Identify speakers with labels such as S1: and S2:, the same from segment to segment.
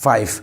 S1: 5।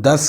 S1: 10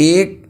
S1: 1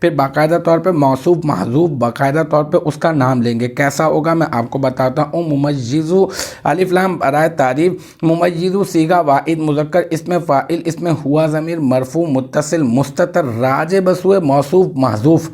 S1: پھر باقاعدہ طور پہ موصوف محذوف باقاعدہ طور پہ اس کا نام لیں گے۔ کیسا ہوگا میں آپ کو بتاتا ہوں۔ ممیزو الف لام برائے تعریف، ممیزو صیغہ واحد مذکر، اسم فاعل، اسم ہوا ضمیر مرفوع متصل مستتر راجع بسوئے موصوف محذوف،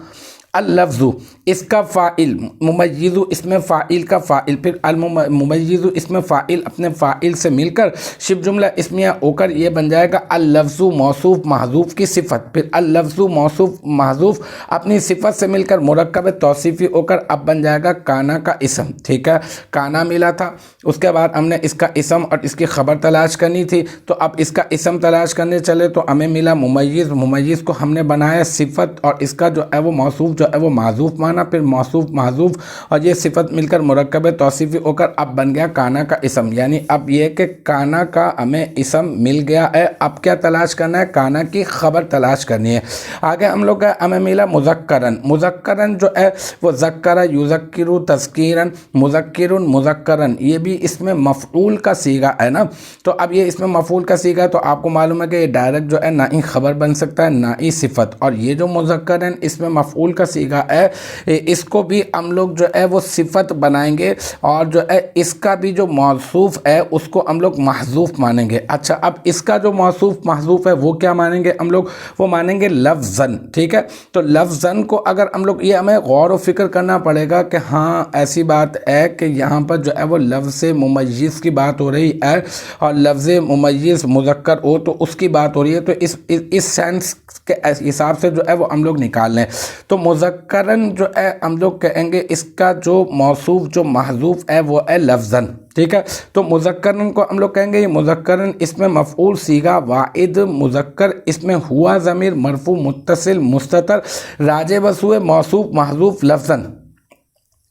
S1: اللفظ اس کا فاعل، ممیزو اسم فاعل کا فاعل، پھر ممیزو اسم فاعل اپنے فاعل سے مل کر شبہ جملہ اسمیہ ہو کر یہ بن جائے گا اللفظ موصوف محذوف کی صفت، پھر اللفظ موصوف محذوف اپنی صفت سے مل کر مرکب توصیفی ہو کر اب بن جائے گا کانا کا اسم۔ ٹھیک ہے، کانا ملا تھا، اس کے بعد ہم نے اس کا اسم اور اس کی خبر تلاش کرنی تھی، تو اب اس کا اسم تلاش کرنے چلے تو ہمیں ملا ممیز، ممیز کو ہم نے بنایا صفت اور اس کا جو ہے وہ موصوف جو ہے وہ معذوف مانا، پھر موصوف محذوف اور یہ صفت مل کر مرکب توصیفی ہو کر اب بن گیا کانا کا اسم۔ یعنی اب یہ کہ کانا کا ہمیں اسم مل گیا ہے، اب کیا تلاش کرنا ہے؟ کانا کی خبر تلاش کرنی ہے۔ آگے ہم لوگ ہمیں ملا مذکرن، مذکرن جو ہے وہ ذکر یذکر تذکیرن، مذکرن مذکرن، یہ بھی اس میں مفعول کا صیغہ ہے نا، تو اب یہ اس میں مفعول کا صیغہ ہے تو آپ کو معلوم ہے کہ یہ ڈائریکٹ جو ہے نہ ہی خبر بن سکتا ہے نہ ہی صفت، اور یہ جو مذکرن اس میں مفعول کا صیغہ ہے اس کو بھی ہم لوگ جو ہے وہ صفت بنائیں گے، اور جو ہے اس کا بھی جو موصوف ہے اس کو ہم لوگ محذوف مانیں گے۔ اچھا، اب اس کا جو موصوف محذوف ہے وہ کیا مانیں گے ہم لوگ؟ وہ مانیں گے لفظاً۔ ٹھیک ہے، تو لفظاً کو اگر ہم لوگ، یہ ہمیں غور و فکر کرنا پڑے گا کہ ہاں ایسی بات ہے کہ یہاں پر جو ہے وہ لفظ ممیز کی بات ہو رہی ہے اور لفظ ممیز مذکر ہو تو اس کی بات ہو رہی ہے، تو اس سینس کے حساب سے جو ہے وہ ہم لوگ نکال لیں۔ تو مذکرن جو ہے ہم لوگ کہیں گے اس کا جو موصوف جو محذوف ہے وہ ہے لفظاً۔ ٹھیک ہے، تو مذکرن کو ہم لوگ کہیں گے یہ مذکرن اس میں مفعول صیغہ واحد مذکر، اس میں ہوا ضمیر مرفوع متصل مستتر راجع بسوئے موصوف محذوف لفظاً۔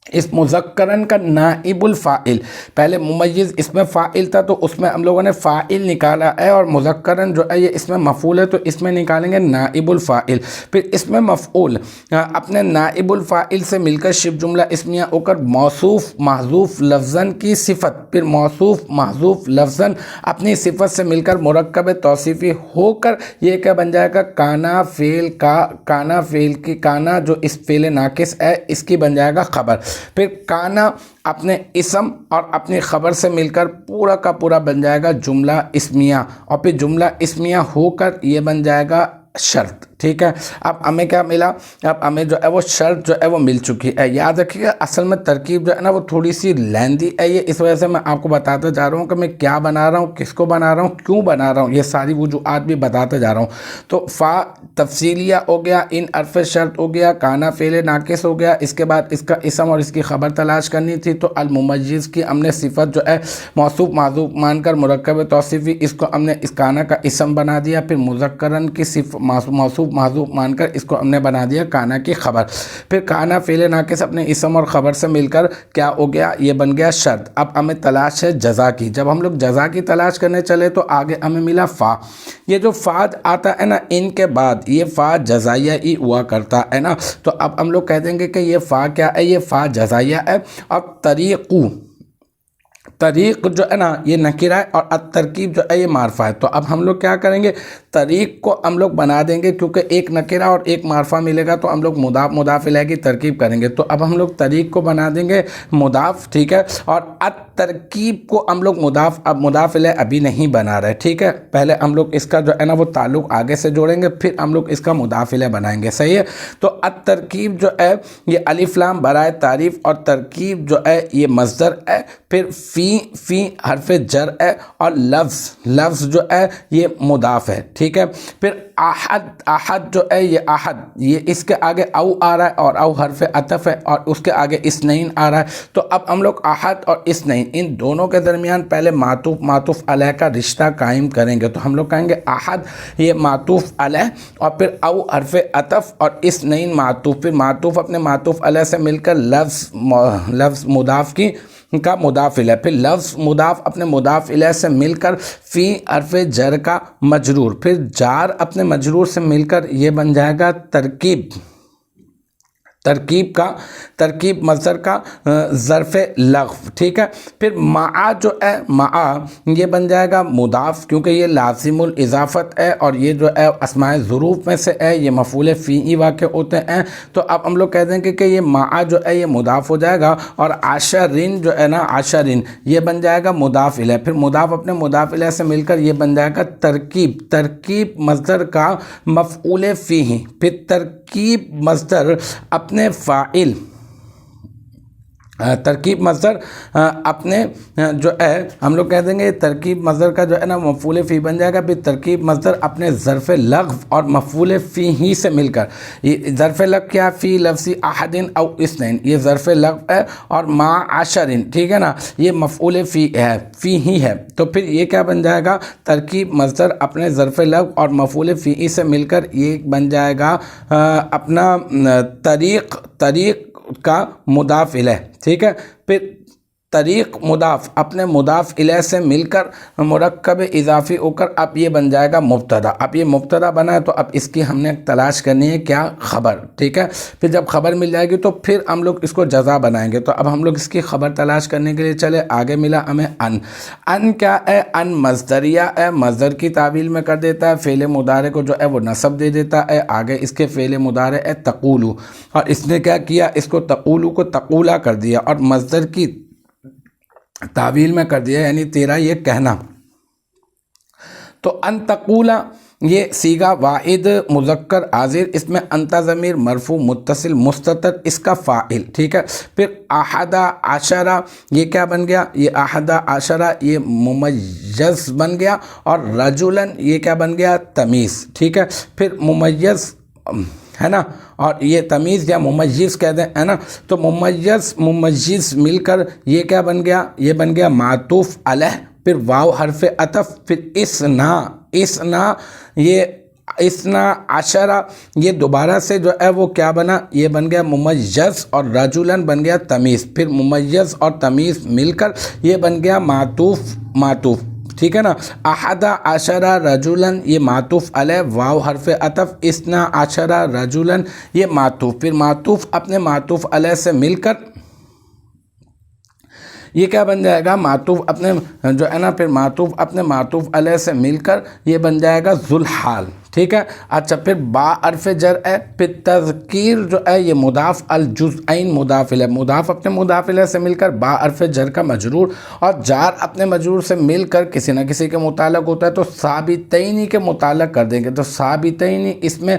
S1: اس مذکرن کا نائب الفاعل، پہلے ممیز اس میں فاعل تھا تو اس میں ہم لوگوں نے فاعل نکالا ہے، اور مذکرن جو ہے یہ اس میں مفعول ہے تو اس میں نکالیں گے نائب الفاعل، پھر اس میں مفعول اپنے نائب الفاعل سے مل کر شبہ جملہ اسمیہ ہو کر موصوف محذوف لفظاً کی صفت، پھر موصوف محذوف لفظاً اپنی صفت سے مل کر مرکب توصیفی ہو کر یہ کیا بن جائے گا؟ کانا فعل کا، کانا فعل کی، کانا جو اس فعل ناقص ہے اس کی بن جائے گا خبر، پھر کانا اپنے اسم اور اپنی خبر سے مل کر پورا کا پورا بن جائے گا جملہ اسمیہ، اور پھر جملہ اسمیہ ہو کر یہ بن جائے گا شرط۔ ٹھیک ہے، اب ہمیں کیا ملا؟ اب ہمیں جو ہے وہ شرط جو ہے وہ مل چکی ہے۔ یاد رکھیے گا اصل میں ترکیب جو ہے نا وہ تھوڑی سی لیندی ہے، یہ اس وجہ سے میں آپ کو بتاتا جا رہا ہوں کہ میں کیا بنا رہا ہوں، کس کو بنا رہا ہوں، کیوں بنا رہا ہوں، یہ ساری وجوہات بھی بتاتے جا رہا ہوں۔ تو فا تفصیلیہ ہو گیا، ان حرف شرط ہو گیا، کانا فعل ناقص ہو گیا، اس کے بعد اس کا اسم اور اس کی خبر تلاش کرنی تھی تو الممیز کی ہم نے صفت جو ہے موصوف محذوف مان کر مرکب توصیفی اس کو ہم نے اس کانا کا اسم بنا دیا، پھر مذکرن کی موصوف محذوف مان کر اس کو ہم نے بنا دیا کانا کی خبر، پھر کانا فعل ناقص اپنے اسم اور خبر سے مل کر کیا ہو گیا؟ یہ بن گیا شرط۔ اب ہمیں تلاش ہے جزا کی، جب ہم لوگ جزا کی تلاش کرنے چلے تو آگے ہمیں ملا فا، یہ جو فا آتا ہے نا ان کے بعد یہ فا جزائیہ ہی ہوا کرتا ہے نا، تو اب ہم لوگ کہہ دیں گے کہ یہ فا کیا ہے؟ یہ فا جزائیہ ہے۔ اب طریق جو ہے نا یہ نکرہ ہے اور الترکیب جو ہے یہ معرفہ ہے، تو اب ہم لوگ کیا کریں گے؟ طریق کو ہم لوگ بنا دیں گے، کیونکہ ایک نکرہ اور ایک معرفہ ملے گا تو ہم لوگ مضاف مضاف الیہ کی ترکیب کریں گے، تو اب ہم لوگ طریق کو بنا دیں گے مضاف۔ ٹھیک ہے، اور الترکیب کو ہم لوگ مضاف، اب مضاف الیہ ابھی نہیں بنا رہے، ٹھیک ہے، پہلے ہم لوگ اس کا جو ہے نا وہ تعلق آگے سے جوڑیں گے پھر ہم لوگ اس کا مضاف الیہ بنائیں گے، صحیح ہے۔ تو الترکیب جو ہے یہ الف لام برائے تعریف، اور ترکیب جو ہے یہ مصدر ہے، پھر فی حرف جر ہے، اور لفظ جو ہے یہ مضاف ہے، ٹھیک ہے۔ پھر احد جو ہے یہ احد، یہ اس کے آگے او آ رہا ہے اور او حرف عطف ہے، اور اس کے آگے اثنین آ رہا ہے، تو اب ہم لوگ احد اور اثنین ان دونوں کے درمیان پہلے معطوف علیہ کا رشتہ قائم کریں گے، تو ہم لوگ کہیں گے احد یہ معطوف علیہ، اور پھر او حرف عطف اور اثنین معطوف، پھر معطوف اپنے معطوف علیہ سے مل کر لفظ مضاف کا مضاف الیہ، پھر لفظ مضاف اپنے مضاف الیہ سے مل کر فی حرف جر کا مجرور، پھر جار اپنے مجرور سے مل کر یہ بن جائے گا ترکیب۔ ترکیب مصدر کا ظرف لغو، ٹھیک ہے۔ پھر معا جو ہے معا یہ بن جائے گا مضاف، کیونکہ یہ لازم الاضافت ہے اور یہ جو ہے اسماء ظروف میں سے ہے، یہ مفعول فیعی واقع ہوتے ہیں، تو اب ہم لوگ کہہ دیں گے کہ یہ معا جو ہے یہ مضاف ہو جائے گا، اور عشرین جو ہے نا عشرین یہ بن جائے گا مضاف الیہ، پھر مضاف اپنے مضاف الیہ سے مل کر یہ بن جائے گا ترکیب مصدر کا مفعول فیہ، پھر ترکیب مصدر اپنے فاعل، ترکیب مصدر اپنے جو ہے ہم لوگ کہہ دیں گے ترکیب مصدر کا جو ہے نا مفعول فی بن جائے گا، پھر ترکیب مصدر اپنے ظرف لغو اور مفعول فی ہی سے مل کر، یہ ظرف لغو کیا فی لفظ احد او اثنین، یہ ظرف لغو ہے، اور ما عشرین ٹھیک ہے نا یہ مفعول فی ہے، فی ہی ہے، تو پھر یہ کیا بن جائے گا ترکیب مصدر اپنے ظرف لغو اور مفعول فی ہی سے مل کر یہ بن جائے گا اپنا طریق کا مضاف الیہ، ٹھیک ہے۔ پھر طریق مضاف اپنے مضاف الیہ سے مل کر مرکب اضافی ہو کر اب یہ بن جائے گا مبتدا، اب یہ مبتدا بنا ہے تو اب اس کی ہم نے تلاش کرنی ہے کیا خبر، ٹھیک ہے۔ پھر جب خبر مل جائے گی تو پھر ہم لوگ اس کو جزا بنائیں گے، تو اب ہم لوگ اس کی خبر تلاش کرنے کے لیے چلے آگے، ملا ہمیں ان کیا ہے، ان مصدریہ ہے، مصدر کی تعویل میں کر دیتا ہے، فعل مضارع کو جو ہے وہ نصب دے دیتا ہے، آگے اس کے فعل مضارع ہے تقولو، اور اس نے کیا کیا اس کو تقولو کو تقولا کر دیا اور مصدر کی تعویل میں کر دیا، یعنی تیرا یہ کہنا، تو ان تقولا یہ صیغہ واحد مذکر حاضر، اس میں انت ضمیر مرفوع متصل مستتر اس کا فاعل، ٹھیک ہے۔ پھر احدہ عشرہ یہ کیا بن گیا، یہ احدہ عشرہ یہ ممیز بن گیا، اور رجلن یہ کیا بن گیا تمیز، ٹھیک ہے۔ پھر ممیز ہے نا، اور یہ تمیز یا ممیز کہہ دیں ہے نا، تو ممیز مل کر یہ کیا بن گیا، یہ بن گیا معطوف علیہ، پھر واو حرف عطف، پھر اسنا یہ اسنا عشرہ یہ دوبارہ سے جو ہے وہ کیا بنا، یہ بن گیا ممیز، اور رجلن بن گیا تمیز، پھر ممیز اور تمیز مل کر یہ بن گیا معطوف، ٹھیک ہے نا۔ احدہ عشرہ رجلن یہ معطوف علیہ، واو حرف عطف، اسنا عشرہ رجلن یہ معطوف، پھر معطوف اپنے معطوف علیہ سے مل کر یہ کیا بن جائے گا معطوف اپنے جو ہے نا، پھر معطوف اپنے معطوف علیہ سے مل کر یہ بن جائے گا ذوالحال، ٹھیک ہے۔ اچھا پھر با حرف جر ہے، پھر تذکیر جو ہے یہ مضاف الجزئین مضاف الیہ، مضاف اپنے مضاف الیہ سے مل کر با حرف جر کا مجرور، اور جار اپنے مجرور سے مل کر کسی نہ کسی کے متعلق ہوتا ہے تو ثابتینی کے متعلق کر دیں گے، تو ثابتینی اس میں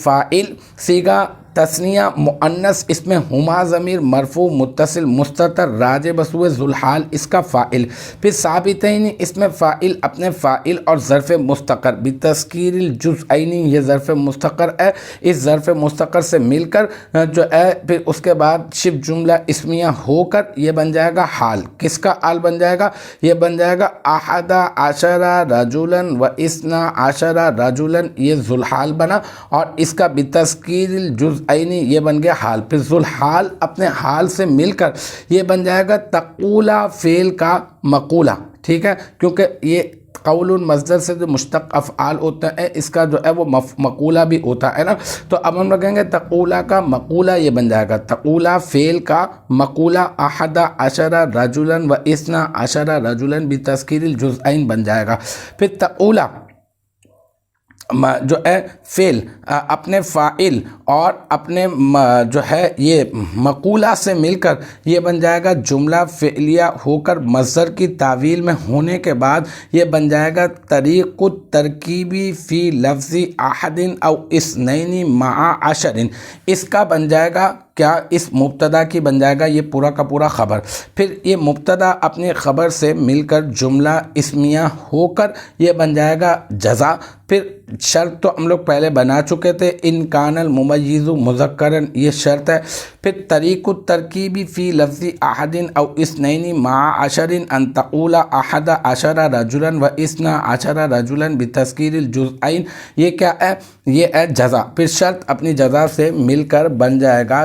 S1: فاعل، صیغہ تثنیہ مؤنث اس میں ہما ضمیر مرفوع متصل مستتر راجع بسوء ذوالحال اس کا فاعل، پھر ثابتین اس میں فاعل اپنے فاعل اور ظرف مستقر بتذکیر الجزئین یہ ظرف مستقر ہے، اس ظرف مستقر سے مل کر جو ہے پھر اس کے بعد شبہ جملہ اسمیہ ہو کر یہ بن جائے گا حال، کس کا حال بن جائے گا، یہ بن جائے گا احدہ عشرہ رجلن و اثنا عشرہ رجلن یہ ذوالحال بنا، اور اس کا بتذکیر الجزئین یہ بن گیا حال، پھر ذوالحال اپنے حال سے مل کر یہ بن جائے گا تقولہ فعل کا مقولہ، ٹھیک ہے، کیونکہ یہ قول مصدر سے جو مشتق افعال ہوتا ہے اس کا جو ہے وہ مقولہ بھی ہوتا ہے نا، تو اب ہم رکھیں گے تقولہ کا مقولہ یہ بن جائے گا تقولہ فعل کا مقولہ احدہ عشرہ رجلن و اثنا عشرہ رجلن بتذکیر الجزئین بن جائے گا، پھر تقولہ جو ہے فعل اپنے فاعل اور اپنے جو ہے یہ مقولہ سے مل کر یہ بن جائے گا جملہ فعلیہ ہو کر مصدر کی تعویل میں ہونے کے بعد یہ بن جائے گا طریق الترکیبی فی لفظ احد او اثنین مع عشر، اس کا بن جائے گا کیا، اس مبتدا کی بن جائے گا یہ پورا کا پورا خبر، پھر یہ مبتدا اپنی خبر سے مل کر جملہ اسمیہ ہو کر یہ بن جائے گا جزا، پھر شرط تو ہم لوگ پہلے بنا چکے تھے ان کان الممیز مذکرن یہ شرط ہے، پھر طریق الترکیبی فی لفظ احد او اثنین مع عشر ان تقول احد عشر رجلا و اثنا عشر رجلا بتذکیر الجزئین یہ کیا ہے، یہ ہے جزا، پھر شرط اپنی جزا سے مل کر بن جائے گا